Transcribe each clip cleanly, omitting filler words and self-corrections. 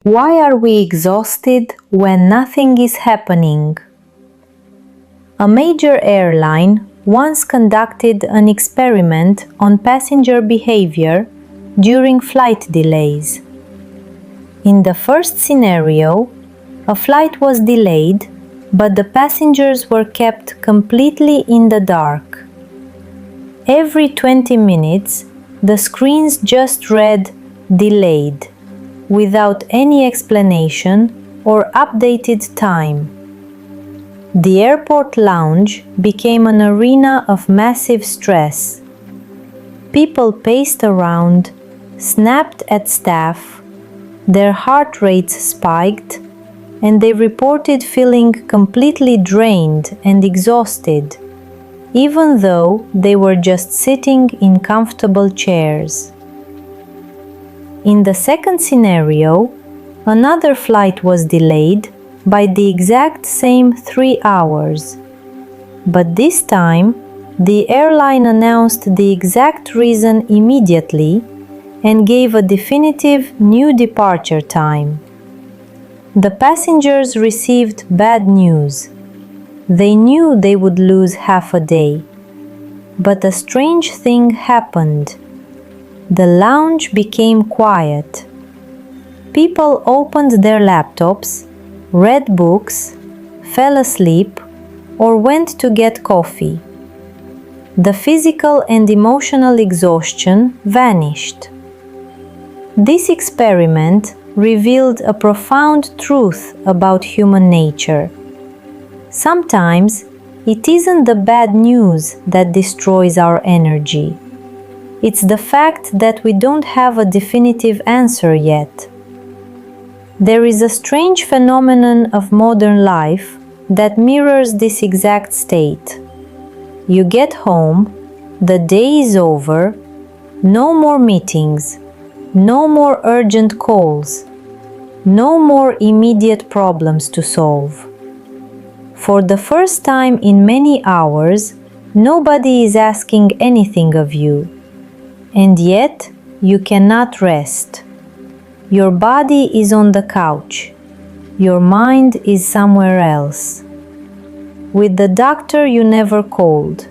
Why are we exhausted when nothing is happening? A major airline once conducted an experiment on passenger behavior during flight delays. In the first scenario, a flight was delayed, but the passengers were kept completely in the dark. Every 20 minutes, the screens just read "delayed," without any explanation or updated time. The airport lounge became an arena of massive stress. People paced around, snapped at staff, their heart rates spiked, and they reported feeling completely drained and exhausted, even though they were just sitting in comfortable chairs. In the second scenario, another flight was delayed by the exact same 3 hours. But this time, the airline announced the exact reason immediately and gave a definitive new departure time. The passengers received bad news. They knew they would lose half a day. But a strange thing happened. The lounge became quiet. People opened their laptops, read books, fell asleep, or went to get coffee. The physical and emotional exhaustion vanished. This experiment revealed a profound truth about human nature. Sometimes it isn't the bad news that destroys our energy. It's the fact that we don't have a definitive answer yet. There is a strange phenomenon of modern life that mirrors this exact state. You get home, the day is over, no more meetings, no more urgent calls, no more immediate problems to solve. For the first time in many hours, nobody is asking anything of you. And yet, you cannot rest. Your body is on the couch. Your mind is somewhere else. With the doctor you never called.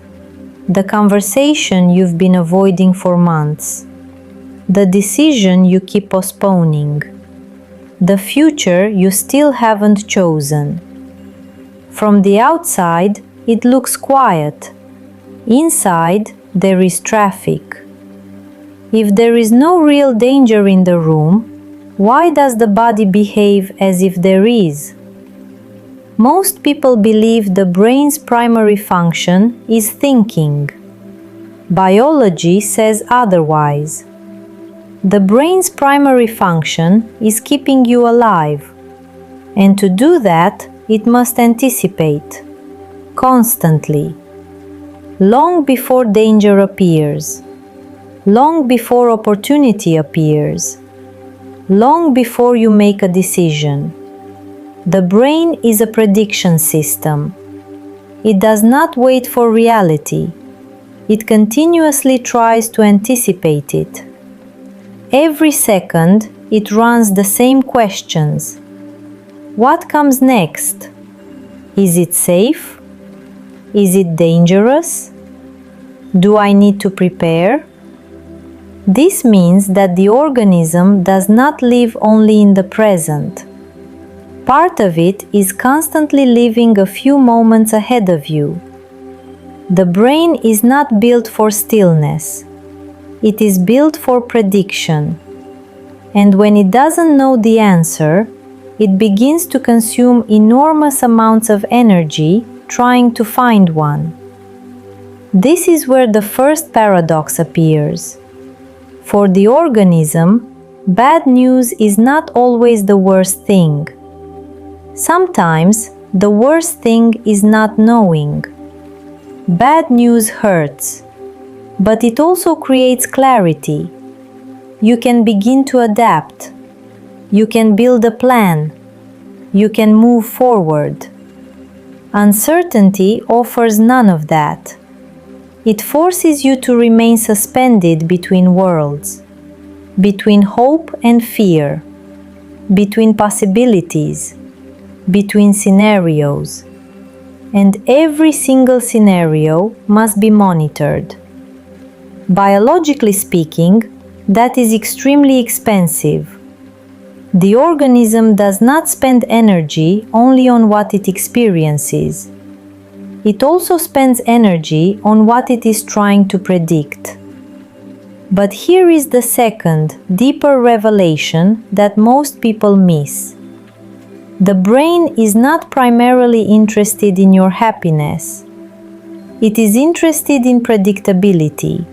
The conversation you've been avoiding for months. The decision you keep postponing. The future you still haven't chosen. From the outside, it looks quiet. Inside, there is traffic. If there is no real danger in the room, why does the body behave as if there is? Most people believe the brain's primary function is thinking. Biology says otherwise. The brain's primary function is keeping you alive. And to do that, it must anticipate. Constantly. Long before danger appears. Long before opportunity appears. Long before you make a decision. The brain is a prediction system. It does not wait for reality. It continuously tries to anticipate it. Every second, it runs the same questions. What comes next? Is it safe? Is it dangerous? Do I need to prepare? This means that the organism does not live only in the present. Part of it is constantly living a few moments ahead of you. The brain is not built for stillness. It is built for prediction. And when it doesn't know the answer, it begins to consume enormous amounts of energy trying to find one. This is where the first paradox appears. For the organism, bad news is not always the worst thing. Sometimes the worst thing is not knowing. Bad news hurts, but it also creates clarity. You can begin to adapt. You can build a plan. You can move forward. Uncertainty offers none of that. It forces you to remain suspended between worlds, between hope and fear, between possibilities, between scenarios, and every single scenario must be monitored. Biologically speaking, that is extremely expensive. The organism does not spend energy only on what it experiences. It also spends energy on what it is trying to predict. But here is the second, deeper revelation that most people miss. The brain is not primarily interested in your happiness. It is interested in predictability.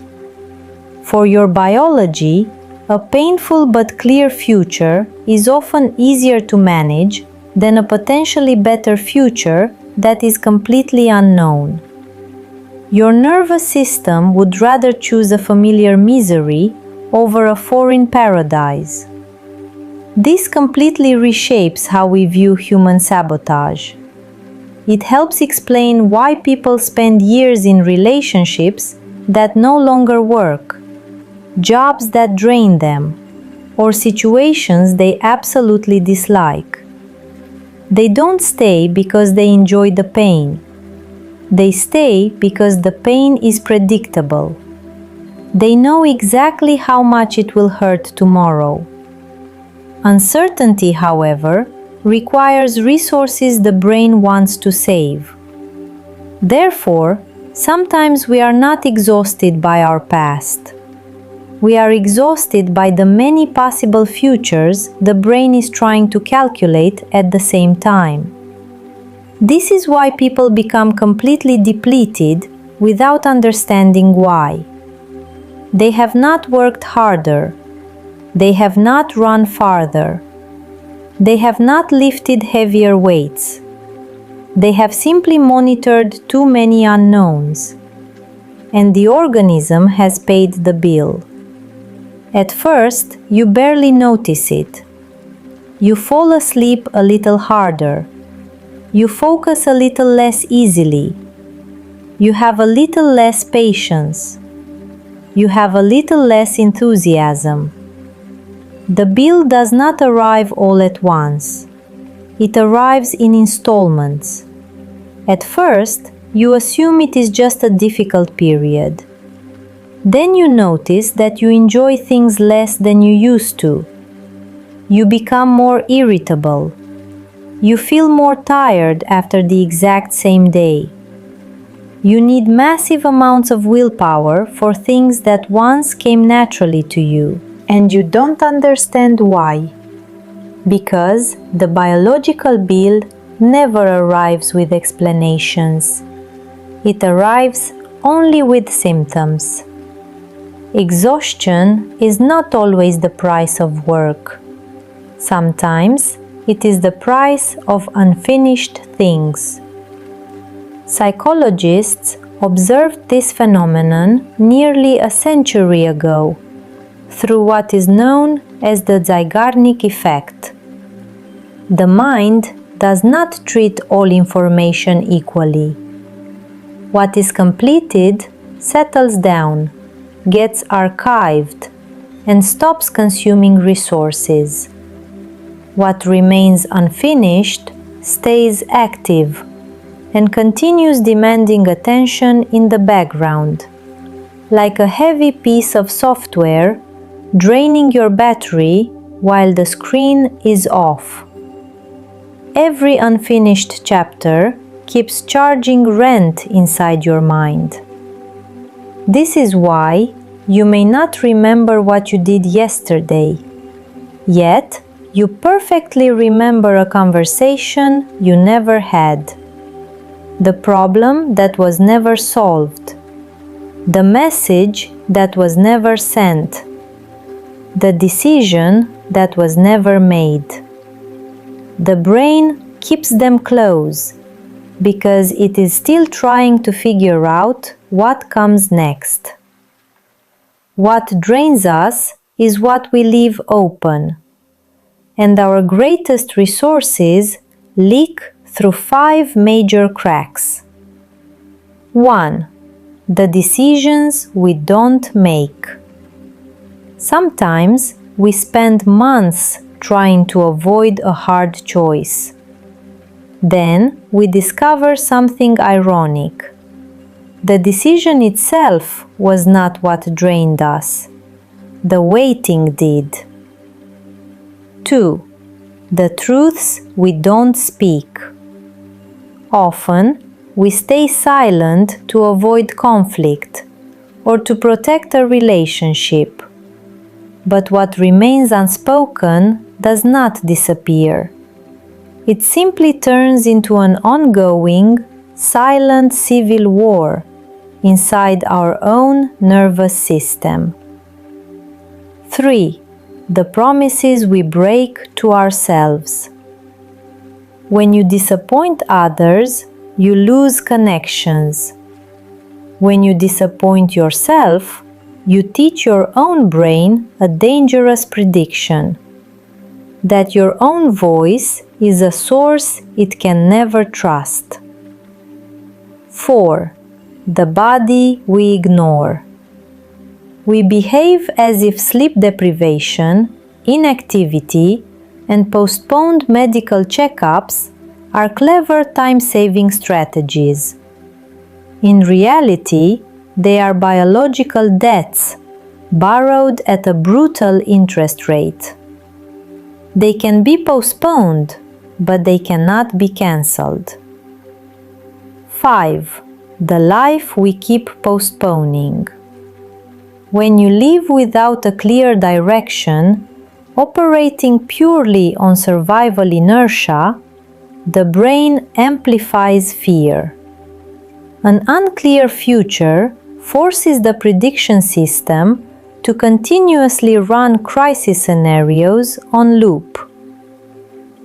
For your biology, a painful but clear future is often easier to manage than a potentially better future that is completely unknown. Your nervous system would rather choose a familiar misery over a foreign paradise. This completely reshapes how we view human sabotage. It helps explain why people spend years in relationships that no longer work, jobs that drain them, or situations they absolutely dislike. They don't stay because they enjoy the pain. They stay because the pain is predictable. They know exactly how much it will hurt tomorrow. Uncertainty, however, requires resources the brain wants to save. Therefore, sometimes we are not exhausted by our past. We are exhausted by the many possible futures the brain is trying to calculate at the same time. This is why people become completely depleted without understanding why. They have not worked harder. They have not run farther. They have not lifted heavier weights. They have simply monitored too many unknowns. And the organism has paid the bill. At first, you barely notice it. You fall asleep a little harder. You focus a little less easily. You have a little less patience. You have a little less enthusiasm. The bill does not arrive all at once. It arrives in installments. At first, you assume it is just a difficult period. Then you notice that you enjoy things less than you used to. You become more irritable. You feel more tired after the exact same day. You need massive amounts of willpower for things that once came naturally to you, and you don't understand why. Because the biological bill never arrives with explanations. It arrives only with symptoms. Exhaustion is not always the price of work. Sometimes it is the price of unfinished things. Psychologists observed this phenomenon nearly a century ago through what is known as the Zeigarnik effect. The mind does not treat all information equally. What is completed settles down, gets archived, and stops consuming resources. What remains unfinished stays active and continues demanding attention in the background, like a heavy piece of software draining your battery while the screen is off. Every unfinished chapter keeps charging rent inside your mind. This is why you may not remember what you did yesterday, yet you perfectly remember a conversation you never had, the problem that was never solved, the message that was never sent, the decision that was never made. The brain keeps them close because it is still trying to figure out what comes next. What drains us is what we leave open, and our greatest resources leak through 5 major cracks. 1. The decisions we don't make. Sometimes we spend months trying to avoid a hard choice. Then we discover something ironic. The decision itself was not what drained us. The waiting did. 2. The truths we don't speak. Often, we stay silent to avoid conflict or to protect a relationship. But what remains unspoken does not disappear. It simply turns into an ongoing, silent civil war inside our own nervous system. 3. The promises we break to ourselves. When you disappoint others, you lose connections. When you disappoint yourself, you teach your own brain a dangerous prediction: that your own voice is a source it can never trust. 4. The body we ignore. We behave as if sleep deprivation, inactivity, and postponed medical checkups are clever time-saving strategies. In reality, they are biological debts, borrowed at a brutal interest rate. They can be postponed, but they cannot be cancelled. 5. The life we keep postponing. When you live without a clear direction, operating purely on survival inertia, the brain amplifies fear. An unclear future forces the prediction system to continuously run crisis scenarios on loop.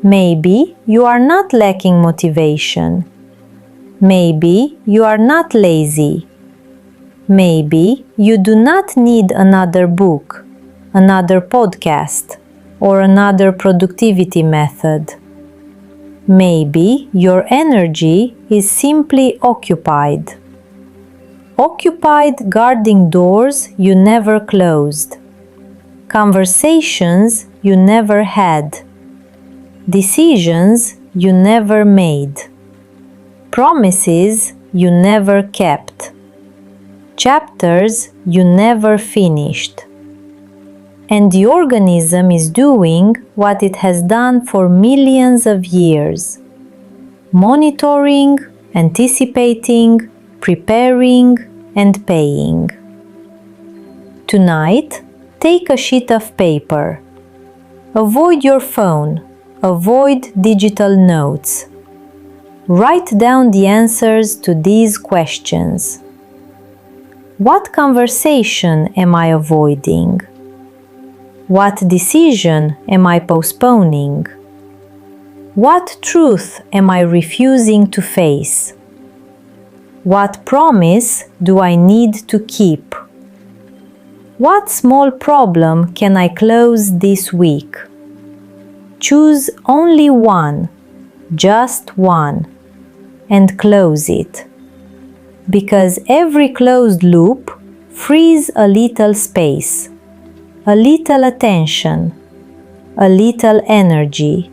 Maybe you are not lacking motivation. Maybe you are not lazy. Maybe you do not need another book, another podcast, or another productivity method. Maybe your energy is simply occupied. Occupied guarding doors you never closed, conversations you never had, decisions you never made, promises you never kept, chapters you never finished. And the organism is doing what it has done for millions of years: monitoring, anticipating, preparing, and paying. Tonight, take a sheet of paper. Avoid your phone. Avoid digital notes. Write down the answers to these questions. What conversation am I avoiding? What decision am I postponing? What truth am I refusing to face? What promise do I need to keep? What small problem can I close this week? Choose only one, just one, and close it. Because every closed loop frees a little space, a little attention, a little energy,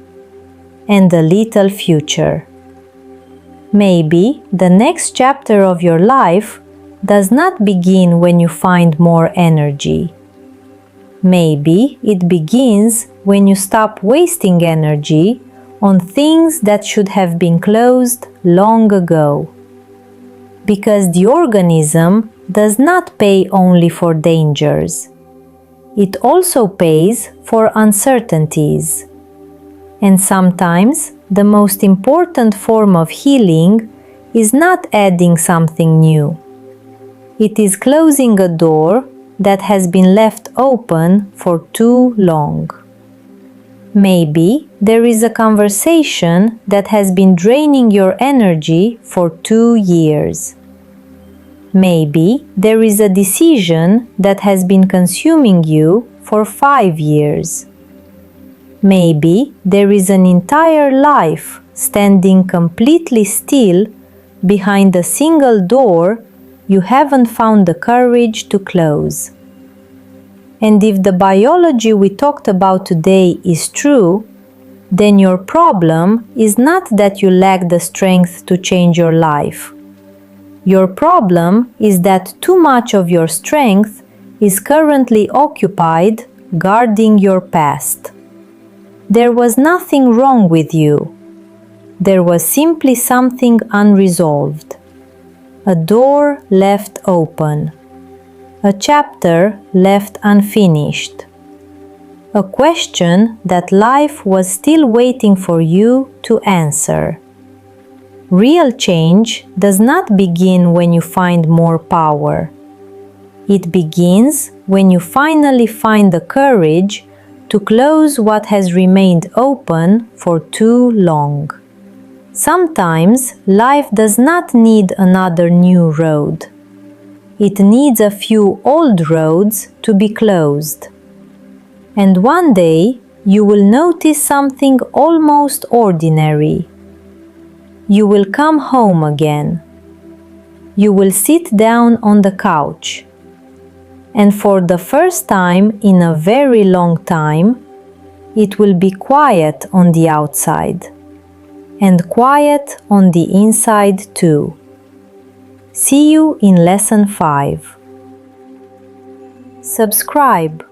and a little future. Maybe the next chapter of your life does not begin when you find more energy. Maybe it begins when you stop wasting energy on things that should have been closed long ago. Because the organism does not pay only for dangers. It also pays for uncertainties. And sometimes the most important form of healing is not adding something new. It is closing a door that has been left open for too long. Maybe there is a conversation that has been draining your energy for 2 years. Maybe there is a decision that has been consuming you for 5 years. Maybe there is an entire life standing completely still behind a single door you haven't found the courage to close. And if the biology we talked about today is true, then your problem is not that you lack the strength to change your life. Your problem is that too much of your strength is currently occupied guarding your past. There was nothing wrong with you. There was simply something unresolved. A door left open. A chapter left unfinished. A question that life was still waiting for you to answer. Real change does not begin when you find more power. It begins when you finally find the courage to close what has remained open for too long. Sometimes life does not need another new road. It needs a few old roads to be closed. And one day you will notice something almost ordinary. You will come home again. You will sit down on the couch. And for the first time in a very long time, it will be quiet on the outside. And quiet on the inside too. See you in lesson 5. Subscribe.